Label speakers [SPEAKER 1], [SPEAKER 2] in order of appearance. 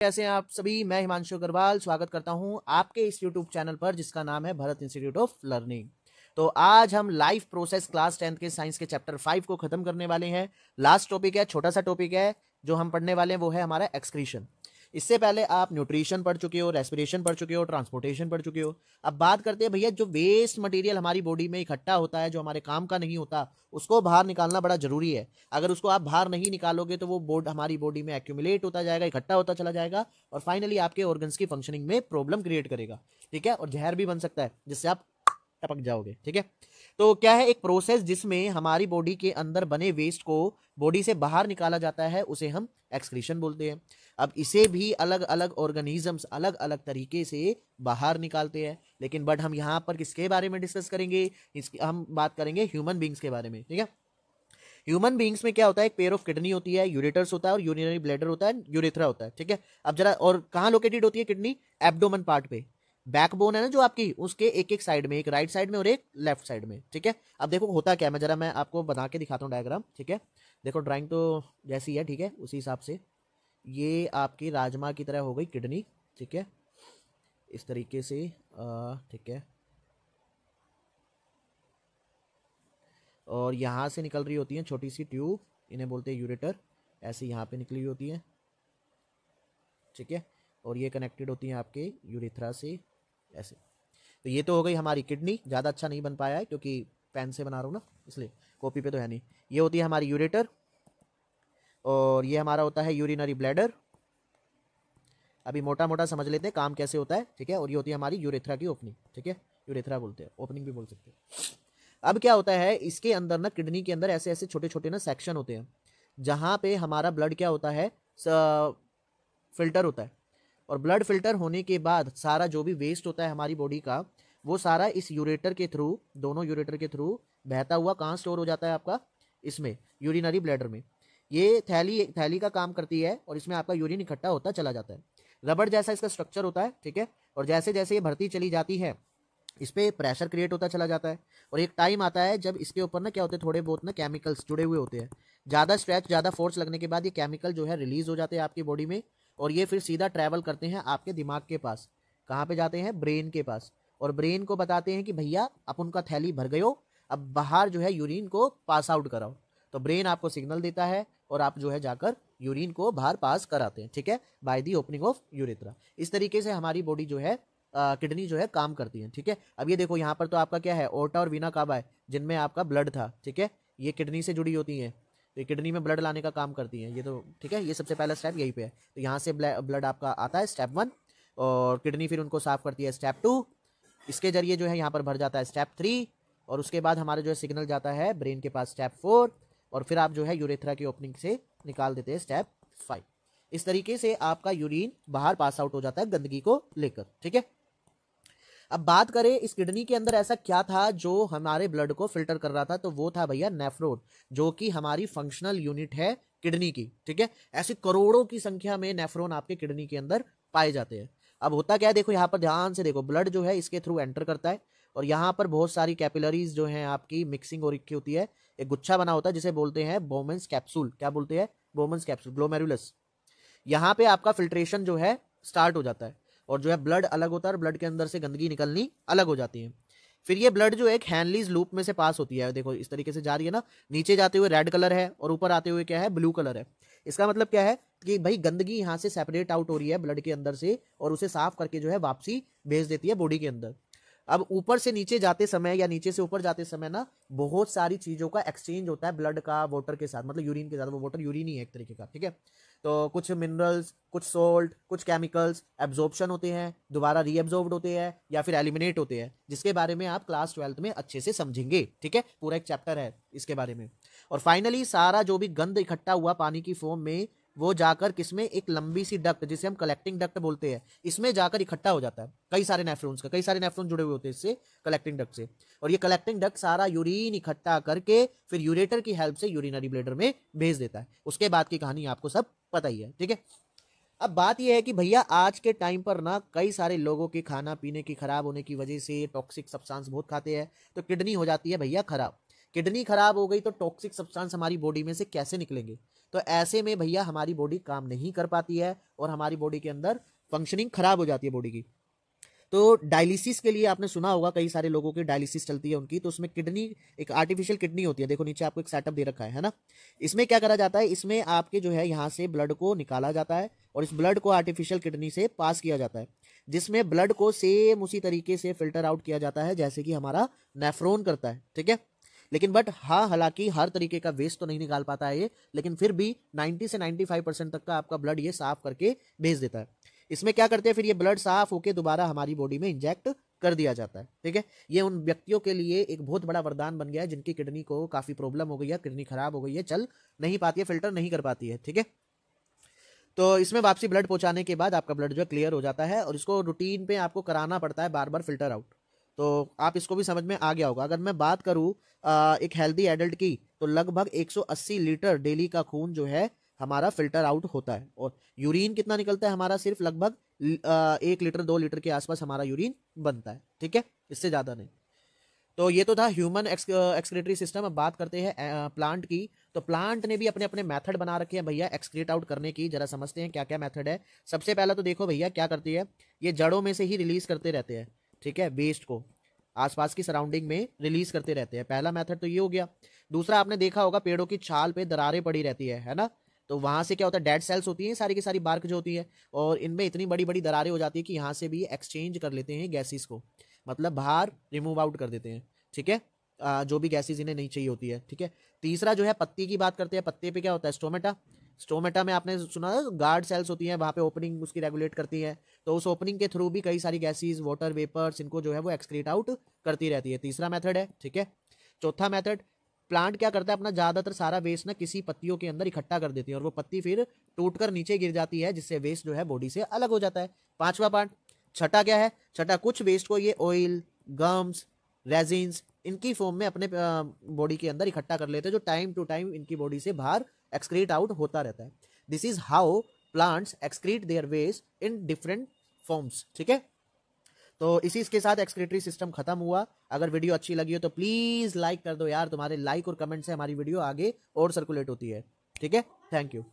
[SPEAKER 1] कैसे हैं आप सभी। मैं हिमांशु अग्रवाल स्वागत करता हूं आपके इस यूट्यूब चैनल पर जिसका नाम है भरत इंस्टीट्यूट ऑफ लर्निंग। तो आज हम लाइफ प्रोसेस क्लास 10th के साइंस के चैप्टर 5 को खत्म करने वाले हैं। लास्ट टॉपिक है, छोटा सा टॉपिक है जो हम पढ़ने वाले हैं, वो है हमारा एक्सक्रीशन। इससे पहले आप न्यूट्रिशन पढ़ चुके हो, रेस्पिरेशन पढ़ चुके हो, ट्रांसपोर्टेशन पढ़ चुके हो। अब बात करते हैं भैया, जो वेस्ट मटेरियल हमारी बॉडी में इकट्ठा होता है, जो हमारे काम का नहीं होता, उसको बाहर निकालना बड़ा जरूरी है। अगर उसको आप बाहर नहीं निकालोगे तो वो हमारी बॉडी में एक्यूमुलेट होता जाएगा, इकट्ठा होता चला जाएगा और फाइनली आपके ऑर्गन्स की फंक्शनिंग में प्रॉब्लम क्रिएट करेगा। ठीक है, और जहर भी बन सकता है जिससे आप टपक जाओगे। ठीक है, तो क्या है, एक प्रोसेस जिसमें हमारी बॉडी के अंदर बने वेस्ट को बॉडी से बाहर निकाला जाता है, उसे हम एक्सक्रीशन बोलते हैं। अब इसे भी अलग अलग ऑर्गेनिजम्स अलग अलग तरीके से बाहर निकालते हैं, लेकिन बट हम यहाँ पर किसके बारे में डिस्कस करेंगे, हम बात करेंगे ह्यूमन बींग्स के बारे में। ठीक है, ह्यूमन बींग्स में क्या होता है, एक पेयर ऑफ किडनी होती है, यूरेटर्स होता है और यूरिनरी ब्लैडर होता है, यूरेथ्रा होता है। ठीक है, अब जरा, और कहाँ लोकेटेड होती है किडनी? एब्डोमेन पार्ट पे। बैकबोन है ना जो आपकी, उसके एक एक साइड में, एक राइट साइड में और एक लेफ्ट साइड में। ठीक है, अब देखो होता क्या है, मैं आपको बना के दिखाता हूँ डायग्राम। ठीक है, देखो ड्राइंग तो जैसी है, ठीक है, उसी हिसाब से ये आपकी राजमा की तरह हो गई किडनी। ठीक है, इस तरीके से। ठीक है, और यहाँ से निकल रही होती है छोटी सी ट्यूब, इन्हें बोलते हैं यूरेटर। ऐसे यहाँ पे निकली होती है। ठीक है, और ये कनेक्टेड होती हैं आपके यूरेथ्रा से ऐसे। तो ये तो हो गई हमारी किडनी। ज़्यादा अच्छा नहीं बन पाया है क्योंकि पेन से बना रहा हूँ ना, इसलिए, कॉपी पे तो है नहीं। ये होती है हमारी यूरेटर और ये हमारा होता है यूरिनरी ब्लैडर। अभी मोटा मोटा समझ लेते हैं काम कैसे होता है। ठीक है, और ये होती है हमारी यूरेथ्रा की ओपनिंग। ठीक है, यूरेथ्रा बोलते हैं, ओपनिंग भी बोल सकते हैं। अब क्या होता है, इसके अंदर ना, किडनी के अंदर ऐसे ऐसे छोटे छोटे ना सेक्शन होते हैं जहाँ पे हमारा ब्लड क्या होता है, फिल्टर होता है। और ब्लड फिल्टर होने के बाद सारा जो भी वेस्ट होता है हमारी बॉडी का, वो सारा इस यूरेटर के थ्रू, दोनों यूरेटर के थ्रू बहता हुआ कहाँ स्टोर हो जाता है आपका, इसमें यूरिनरी ब्लैडर में। ये थैली का काम करती है और इसमें आपका यूरिन इकट्ठा होता चला जाता है। रबड़ जैसा इसका स्ट्रक्चर होता है। ठीक है, और जैसे जैसे ये भरती चली जाती है, इस पे प्रेशर क्रिएट होता चला जाता है और एक टाइम आता है जब इसके ऊपर ना क्या होते हैं, थोड़े बहुत ना केमिकल्स जुड़े हुए होते हैं। ज़्यादा स्ट्रेच, ज़्यादा फोर्स लगने के बाद ये केमिकल जो है रिलीज हो जाते हैं आपकी बॉडी में और ये फिर सीधा ट्रैवल करते हैं आपके दिमाग के पास। कहाँ पे जाते हैं? ब्रेन के पास। और ब्रेन को बताते हैं कि भैया अब उनका थैली भर गई हो, अब बाहर जो है यूरिन को पास आउट कराओ। तो ब्रेन आपको सिग्नल देता है और आप जो है जाकर यूरिन को बाहर पास कराते हैं। ठीक है, by the opening of urethra. इस तरीके से हमारी बॉडी जो है, किडनी जो है काम करती है। ठीक है, अब ये देखो यहाँ पर तो आपका क्या है, ओर्टा और वीना कावा है जिनमें आपका ब्लड था। ठीक है, ये किडनी से जुड़ी होती हैं, तो ये किडनी में ब्लड लाने का काम करती हैं ये तो। ठीक है, ये सबसे पहला स्टेप यहीं पे है। तो यहाँ से ब्लड आपका आता है स्टेप 1 और किडनी फिर उनको साफ करती है स्टेप 2। इसके जरिए जो है यहाँ पर भर जाता है स्टेप 3 और उसके बाद हमारा जो है सिग्नल जाता है ब्रेन के पास स्टेप 4 और फिर आप जो है यूरेथ्रा की ओपनिंग से निकाल देते हैं स्टेप 5। इस तरीके से आपका यूरिन बाहर पास आउट हो जाता है गंदगी को लेकर। ठीक है, अब बात करें इस किडनी के अंदर ऐसा क्या था जो हमारे ब्लड को फिल्टर कर रहा था, तो वो था भैया नेफ्रॉन, जो कि हमारी फंक्शनल यूनिट है किडनी की। ठीक है, ऐसे करोड़ों की संख्या में नेफ्रॉन आपके किडनी के अंदर पाए जाते हैं। अब होता क्या है, देखो यहाँ पर ध्यान से देखो, ब्लड जो है इसके थ्रू एंटर करता है और यहाँ पर बहुत सारी कैपिलरीज जो है आपकी मिक्सिंग हो रखी होती है, एक गुच्छा बना होता है जिसे बोलते हैं बोमेंस कैप्सूल। क्या बोलते हैं? बोमेंस कैप्सूल, ग्लोमेरुलस। यहाँ पे आपका फिल्ट्रेशन जो है स्टार्ट हो जाता है और जो है ब्लड अलग होता है और ब्लड के अंदर से गंदगी निकलनी अलग हो जाती है। फिर ये ब्लड जो है एक हैनलीज लूप में से पास होती है, देखो इस तरीके से जा रही है ना, नीचे जाते हुए रेड कलर है और ऊपर आते हुए क्या है, ब्लू कलर है। इसका मतलब क्या है कि भाई गंदगी यहाँ से सेपरेट आउट हो रही है ब्लड के अंदर से और उसे साफ करके जो है वापसी भेज देती है बॉडी के अंदर। अब ऊपर से नीचे जाते समय या नीचे से ऊपर जाते समय ना, बहुत सारी चीजों का एक्सचेंज होता है ब्लड का वाटर के साथ, मतलब यूरिन के साथ। वो वाटर यूरिन ही है एक तरीके का। ठीक है, तो कुछ मिनरल्स, कुछ सोल्ट, कुछ केमिकल्स एब्जॉर्प्शन होते हैं, दोबारा रीएब्जॉर्ब्ड होते हैं या फिर एलिमिनेट होते हैं, जिसके बारे में आप क्लास 12th में अच्छे से समझेंगे। ठीक है, पूरा एक चैप्टर है इसके बारे में। और फाइनली सारा जो भी गंद इकट्ठा हुआ पानी की फॉर्म में, वो जाकर किसमें, एक लंबी सी डक्ट जिसे हम कलेक्टिंग डक्ट बोलते हैं, इसमें जाकर इकट्ठा हो जाता है। कई सारे नेफ्रॉन जुड़े हुए होते हैं इससे, कलेक्टिंग डक्ट से। और ये कलेक्टिंग डक्ट सारा यूरिन इकट्ठा करके फिर यूरेटर की हेल्प से यूरिनरी ब्लैडर में भेज देता है। उसके बाद की कहानी आपको सब पता ही है। ठीक है, अब बात यह है कि भैया आज के टाइम पर ना कई सारे लोगों के खाना पीने की खराब होने की वजह से टॉक्सिक सब्सटेंस बहुत खाते हैं, तो किडनी हो जाती है भैया खराब। किडनी खराब हो गई तो टॉक्सिक सब्सटेंस हमारी बॉडी में से कैसे निकलेंगे? तो ऐसे में भैया हमारी बॉडी काम नहीं कर पाती है और हमारी बॉडी के अंदर फंक्शनिंग खराब हो जाती है बॉडी की। तो डायलिसिस के लिए आपने सुना होगा, कई सारे लोगों की डायलिसिस चलती है उनकी, तो उसमें किडनी, एक आर्टिफिशियल किडनी होती है, देखो नीचे आपको एक सेटअप दे रखा है ना। इसमें क्या करा जाता है, इसमें आपके जो है यहाँ से ब्लड को निकाला जाता है और इस ब्लड को आर्टिफिशियल किडनी से पास किया जाता है, जिसमें ब्लड को सेम उसी तरीके से फिल्टर आउट किया जाता है जैसे कि हमारा नेफ्रॉन करता है, ठीक है। लेकिन बट हाँ, हालांकि हर तरीके का वेस्ट तो नहीं निकाल पाता है ये, लेकिन फिर भी 90 से 95% तक का आपका ब्लड ये साफ करके भेज देता है। इसमें क्या करते हैं, फिर ये ब्लड साफ होकर दोबारा हमारी बॉडी में इंजेक्ट कर दिया जाता है, ठीक है। ये उन व्यक्तियों के लिए एक बहुत बड़ा वरदान बन गया है जिनकी किडनी को काफी प्रॉब्लम हो गई है, किडनी खराब हो गई है, चल नहीं पाती है, फिल्टर नहीं कर पाती है, ठीक है। तो इसमें वापसी ब्लड पहुंचाने के बाद आपका ब्लड जो क्लियर हो जाता है और इसको रूटीन पे आपको कराना पड़ता है बार बार फिल्टर आउट। तो आप इसको भी समझ में आ गया होगा। अगर मैं बात करूं एक हेल्दी एडल्ट की, तो लगभग 180 लीटर डेली का खून जो है हमारा फिल्टर आउट होता है, और यूरिन कितना निकलता है हमारा, सिर्फ लगभग 1 लीटर 2 लीटर के आसपास हमारा यूरिन बनता है, ठीक है, इससे ज्यादा नहीं। तो ये तो था ह्यूमन एक्सक्रीटरी सिस्टम। अब बात करते हैं प्लांट की। तो प्लांट ने भी अपने अपने मेथड बना रखे हैं भैया एक्सक्रीट आउट करने की। जरा समझते हैं क्या क्या मेथड है। सबसे पहला तो देखो भैया क्या करती है, ये जड़ों में से ही रिलीज करते रहते हैं, ठीक है, वेस्ट को आसपास की सराउंडिंग में रिलीज करते रहते हैं। पहला मेथड तो ये हो गया। दूसरा आपने देखा होगा पेड़ों की छाल पे दरारें पड़ी रहती है ना, तो वहां से क्या होता है, डेड सेल्स होती हैं सारी की सारी, बार्क जो होती है, और इनमें इतनी बड़ी बड़ी दरारें हो जाती है कि यहाँ से भी एक्सचेंज कर लेते हैं गैसेस को, मतलब बाहर रिमूव आउट कर देते हैं, ठीक है, जो भी गैसेस इन्हें नहीं चाहिए होती है, ठीक है। तीसरा जो है पत्ती की बात करते हैं। पत्ते पे क्या होता है, स्टोमेटा। स्टोमेटा में आपने सुना गार्ड सेल्स होती हैं, वहां पे ओपनिंग उसकी रेगुलेट करती है, तो उस ओपनिंग के थ्रू भी कई सारी गैसेस, वाटर वेपर्स, इनको जो है वो एक्सक्रीट आउट करती रहती है। तीसरा मेथड है, ठीक है। चौथा मेथड, प्लांट क्या करता है, अपना ज्यादातर सारा वेस्ट ना किसी पत्तियों के अंदर इकट्ठा कर देती है और वो पत्ती फिर टूटकर नीचे गिर जाती है, जिससे वेस्ट जो है बॉडी से अलग हो जाता है। पांचवा पार्ट, छठा क्या है, छठा कुछ वेस्ट को ये ऑयल, गम्स, रेजिन्स, इनकी फॉर्म में अपने बॉडी के अंदर इकट्ठा कर लेते हैं, जो टाइम टू टाइम इनकी बॉडी से बाहर एक्सक्रीट आउट होता रहता है। This is how plants excrete their waste in different forms, ठीक है। तो इसी के साथ एक्सक्रीटरी सिस्टम खत्म हुआ। अगर वीडियो अच्छी लगी हो तो प्लीज लाइक कर दो यार, तुम्हारे लाइक और कमेंट से हमारी वीडियो आगे और सर्कुलेट होती है, ठीक है। Thank you.